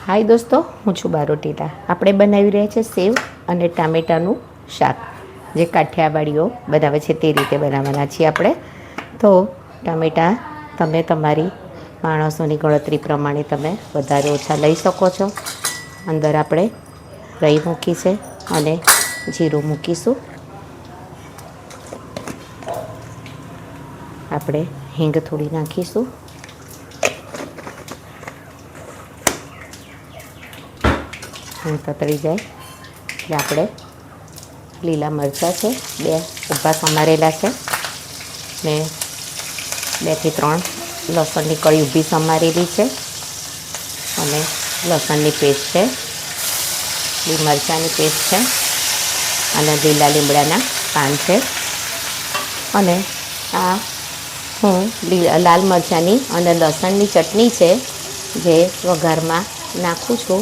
હાય દોસ્તો, હું છું બારોટીલા. આપણે બનાવી રહ્યા છે સેવ અને ટામેટાનું શાક, જે કાઠિયાવાડીઓ બનાવે છે તે રીતે બનાવવાના છીએ આપણે. તો ટામેટાં તમે તમારી માણસોની ગણતરી પ્રમાણે તમે વધારે ઓછા લઈ શકો છો. અંદર આપણે રાઈ મૂકી છે અને જીરું મૂકીશું. આપણે હિંગ થોડી નાખીશું. તતળી જાય એટલે આપણે લીલા મરચાં છે, 2 ઊભા સમારેલા છે ને 2 થી 3 લસણની કળી ઊભી સમારેલી છે અને લસણની પેસ્ટ છે, મરચાંની પેસ્ટ છે અને લીલા લીમડાના પાન છે. અને આ હું લાલ મરચાંની અને લસણની ચટણી છે જે વઘારમાં નાખું છું.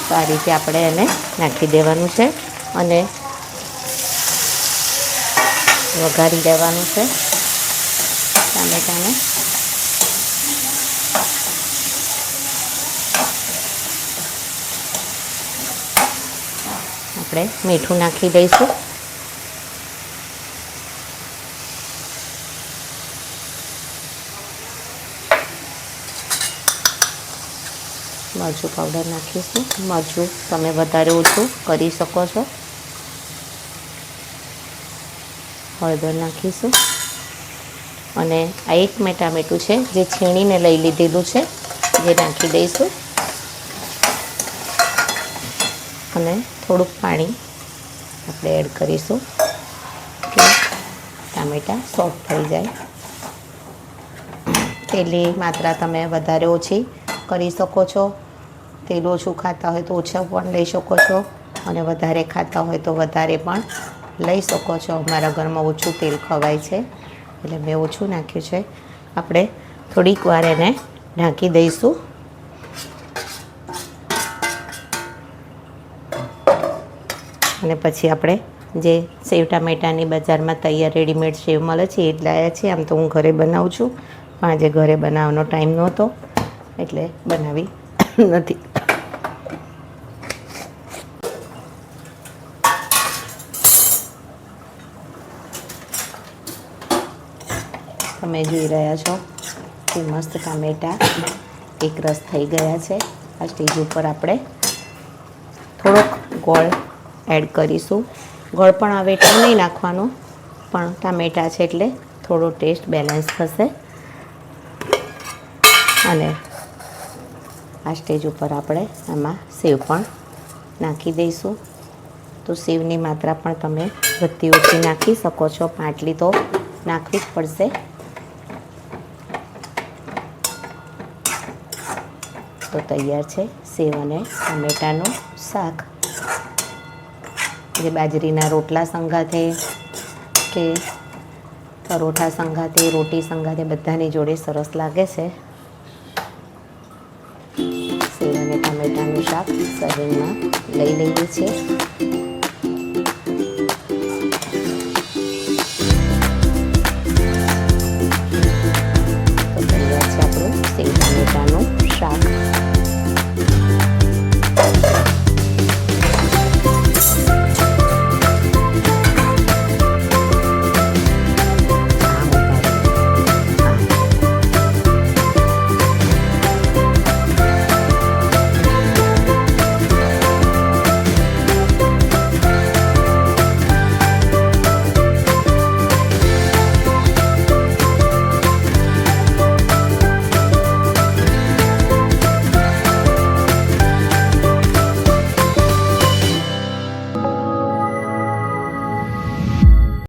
તો આ રીતે આપણે એને નાખી દેવાનું છે અને વઘારી દેવાનું છે ટામેટાને. આપણે મીઠું નાખી દઈશું. મરચું પાવડર નાખીશું. મરચું તમે વધારે ઓછું કરી શકો છો. હળદર નાખીશું અને આ એક મેં ટામેટું છે જે છીણીને લઈ લીધેલું છે, જે નાખી દઈશું. અને થોડુંક પાણી આપણે એડ કરીશું કે ટામેટાં સોફ્ટ થઈ જાય. તેલની માત્રા તમે વધારે ઓછી કરી શકો છો. તેલ ઓછું ખાતા હોય તો ઓછા પણ લઈ શકો છો અને વધારે ખાતા હોય તો વધારે પણ લઈ શકો છો. અમારા ઘરમાં ઓછું તેલ ખવાય છે એટલે મેં ઓછું નાખ્યું છે. આપણે થોડીક વાર એને ઢાંકી દઈશું. અને પછી આપણે જે સેવ ટામેટાની બજારમાં તૈયાર રેડીમેડ સેવ મળે છે એ જ લાવ્યા છીએ. આમ તો હું ઘરે બનાવું છું પણ આજે ઘરે બનાવવાનો ટાઈમ નહોતો એટલે બનાવી નથી. તમે જોઈ રહ્યા છો કે મસ્ત ટામેટાં એક રસ થઈ ગયા છે. આ સ્ટેજ ઉપર આપણે થોડોક ગોળ એડ કરીશું. ગોળ પણ આવે એટલું નહીં નાખવાનું, પણ ટામેટાં છે એટલે થોડો ટેસ્ટ બેલેન્સ થશે. અને આ સ્ટેજ ઉપર આપણે આમાં સેવ પણ નાખી દઈશું. તો સેવની માત્રા પણ તમે વધતી ઓછી નાખી શકો છો, પણ આટલી તો નાખવી જ પડશે. તો તૈયાર છે સેવ અને ટામેટાનું શાક, જે બાજરીના રોટલા સંગાથે કે પરોઠા સંગાથે, રોટી સંગાથે બધાની જોડે સરસ લાગે છે. સેવ અને ટામેટાનું શાક સર્વિંગમાં લઈ લઈએ છીએ.